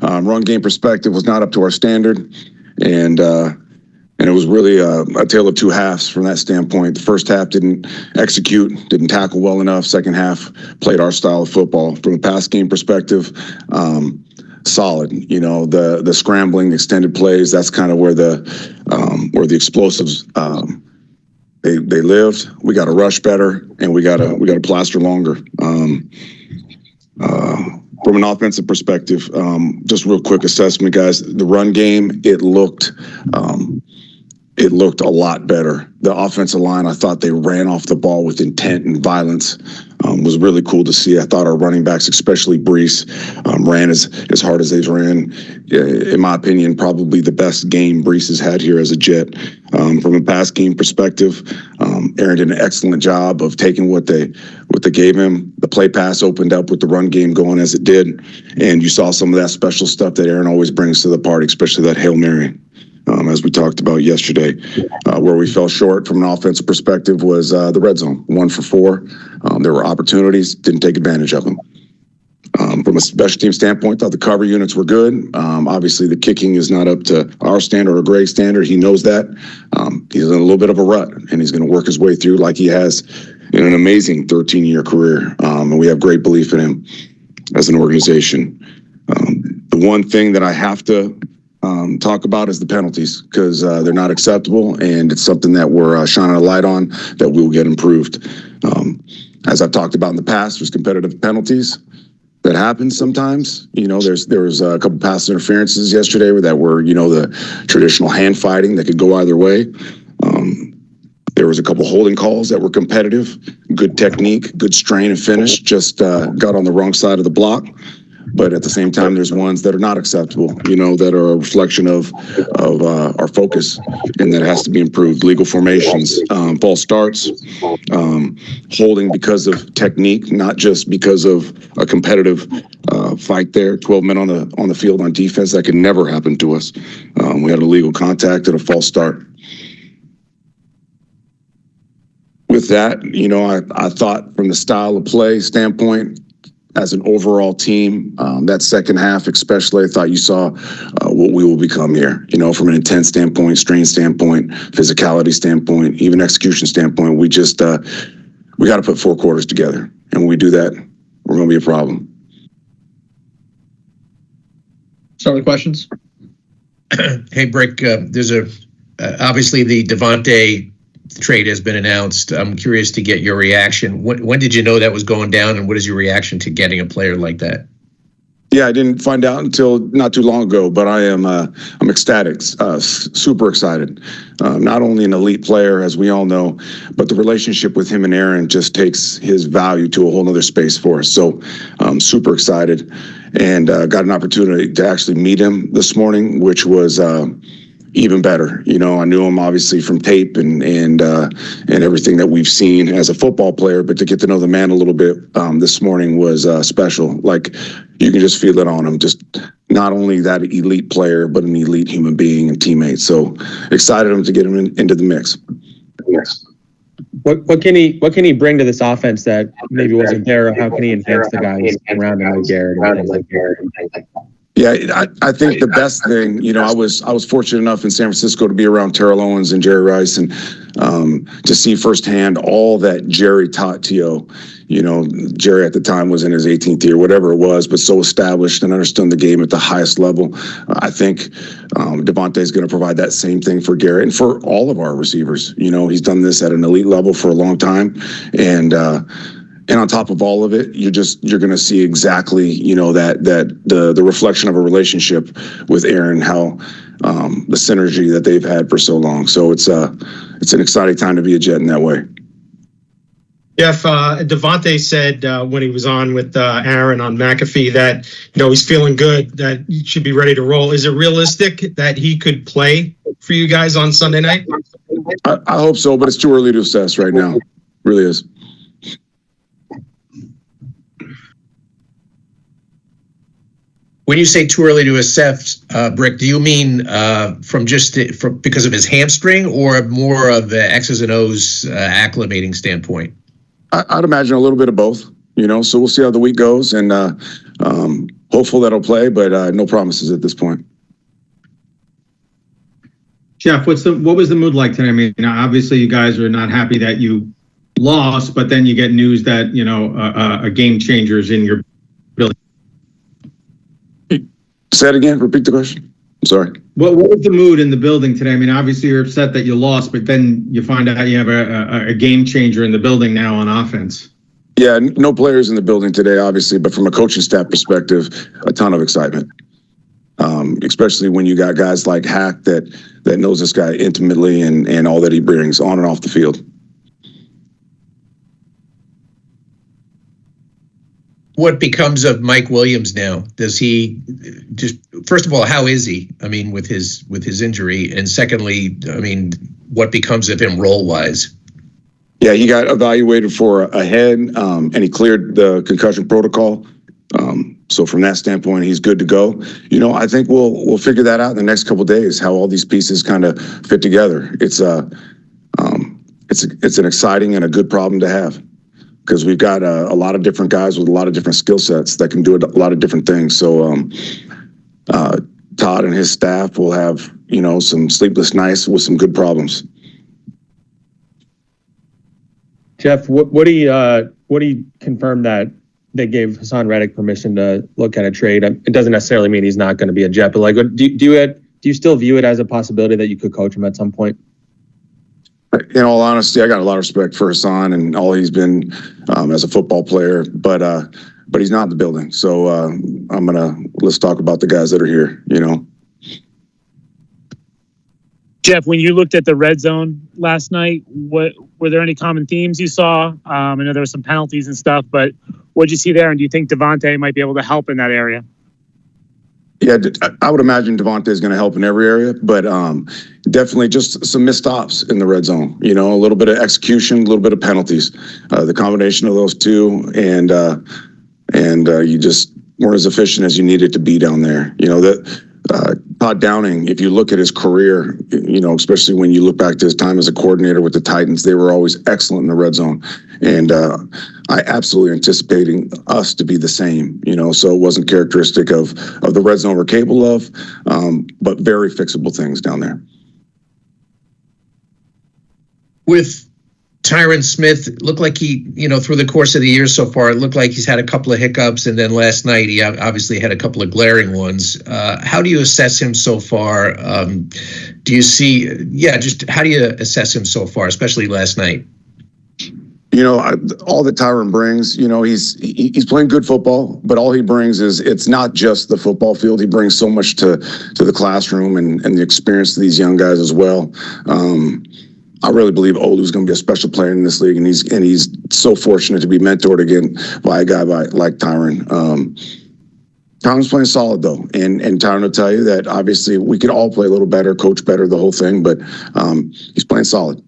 Run game perspective was not up to our standard, and it was really a tale of two halves from that standpoint. The first half didn't execute, didn't tackle well enough. Second half played our style of football. From a pass game perspective, solid. The scrambling, the extended plays. That's kind of where the explosives they lived. We got to rush better, and we got to plaster longer. From an offensive perspective, just real quick assessment, guys. The run game, it looked a lot better. The offensive line, I thought they ran off the ball with intent and violence. Was really cool to see. I thought our running backs, especially Brees, ran as hard as they ran. In my opinion, probably the best game Brees has had here as a Jet. From a pass game perspective, Aaron did an excellent job of taking what they gave him. The play pass opened up with the run game going as it did, and you saw some of that special stuff that Aaron always brings to the party, especially that Hail Mary. As we talked about yesterday. Where we fell short from an offensive perspective was the red zone, 1 for 4. There were opportunities, didn't take advantage of them. From a special team standpoint, thought the cover units were good. Obviously, the kicking is not up to our standard or Greg's standard. He knows that. He's in a little bit of a rut, and he's going to work his way through like he has in an amazing 13-year career. And we have great belief in him as an organization. The one thing that I have to talk about is the penalties, because they're not acceptable, and it's something that we're shining a light on that will get improved. As I've talked about in the past, there's competitive penalties that happen sometimes. There was a couple pass interferences yesterday that were, the traditional hand fighting that could go either way. There was a couple holding calls that were competitive, good technique, good strain and finish, just got on the wrong side of the block. But at the same time, there's ones that are not acceptable, that are a reflection of our focus, and that has to be improved. Legal formations, false starts, holding because of technique, not just because of a competitive fight there. 12 men on the field on defense, that could never happen to us. We had a legal contact and a false start. With that, I thought from the style of play standpoint, as an overall team, that second half especially, I thought you saw what we will become here. From an intent standpoint, strain standpoint, physicality standpoint, even execution standpoint, we got to put 4 quarters together. And when we do that, we're going to be a problem. Start with questions. Hey, Brick, there's obviously the Davante trade has been announced. I'm curious to get your reaction. When did you know that was going down, and what is your reaction to getting a player like that? Yeah, I didn't find out until not too long ago, but I'm ecstatic, super excited. Not only an elite player, as we all know, but the relationship with him and Aaron just takes his value to a whole other space for us. So I'm super excited, and got an opportunity to actually meet him this morning, which was even better. I knew him obviously from tape and everything that we've seen as a football player, but to get to know the man a little bit this morning was special. Like, you can just feel it on him. Just not only that elite player, but an elite human being and teammate. So excited to get him into the mix. Yes. What can he bring to this offense that maybe wasn't there? Or how can he enhance the guys around him, like Garrett and things like that? Yeah, I think the best thing, I was fortunate enough in San Francisco to be around Terrell Owens and Jerry Rice, and to see firsthand all that Jerry taught T.O. Jerry at the time was in his 18th year, whatever it was, but so established and understood the game at the highest level. I think Davante is going to provide that same thing for Garrett and for all of our receivers. He's done this at an elite level for a long time, and on top of all of it, you're going to see exactly, that the reflection of a relationship with Aaron, how the synergy that they've had for so long. So it's an exciting time to be a Jet in that way. Jeff, Davante said when he was on with Aaron on McAfee that, he's feeling good, that he should be ready to roll. Is it realistic that he could play for you guys on Sunday night? I hope so, but it's too early to assess right now. It really is. When you say too early to assess, Brick, do you mean because of his hamstring, or more of the X's and O's acclimating standpoint? I'd imagine a little bit of both. So we'll see how the week goes, and hopeful that he'll play, but no promises at this point. Jeff, what was the mood like today? I mean, obviously you guys are not happy that you lost, but then you get news that, a game changer is in your building. Say it again. Repeat the question. I'm sorry. What was the mood in the building today? I mean, obviously you're upset that you lost, but then you find out you have a game changer in the building now on offense. Yeah, no players in the building today, obviously, but from a coaching staff perspective, a ton of excitement. Especially when you got guys like Hack that knows this guy intimately and all that he brings on and off the field. What becomes of Mike Williams now? Does he just, first of all, how is he? I mean, with his injury, and secondly, I mean, what becomes of him role wise? Yeah, he got evaluated for a head, and he cleared the concussion protocol. So from that standpoint, he's good to go. I think we'll figure that out in the next couple of days, how all these pieces kind of fit together. It's an exciting and a good problem to have, because we've got a lot of different guys with a lot of different skill sets that can do a lot of different things. So Todd and his staff will have, some sleepless nights with some good problems. Jeff, what do you confirm that they gave Hassan Reddick permission to look at a trade? It doesn't necessarily mean he's not going to be a Jet, but like, do you still view it as a possibility that you could coach him at some point? In all honesty, I got a lot of respect for Hassan and all he's been as a football player, but he's not in the building. So let's talk about the guys that are here. Jeff, when you looked at the red zone last night, were there any common themes you saw? I know there were some penalties and stuff, but what did you see there? And do you think Davante might be able to help in that area? Yeah, I would imagine Davante is going to help in every area, but definitely just some missed stops in the red zone. A little bit of execution, a little bit of penalties. The combination of those two, and you just weren't as efficient as you needed to be down there. Todd Downing, if you look at his career, especially when you look back to his time as a coordinator with the Titans, they were always excellent in the red zone. And I absolutely anticipating us to be the same, so it wasn't characteristic of the red zone we're capable of, but very fixable things down there. With Tyron Smith, it looked like he, through the course of the year so far, it looked like he's had a couple of hiccups, and then last night he obviously had a couple of glaring ones. How do you assess him so far? Do you see, just how do you assess him so far, especially last night? All that Tyron brings, he's playing good football, but all he brings is, it's not just the football field. He brings so much to the classroom and the experience of these young guys as well. I really believe Olu's going to be a special player in this league, and he's so fortunate to be mentored again by a guy like Tyron. Tyron's playing solid though, and Tyron will tell you that obviously we could all play a little better, coach better, the whole thing, but he's playing solid.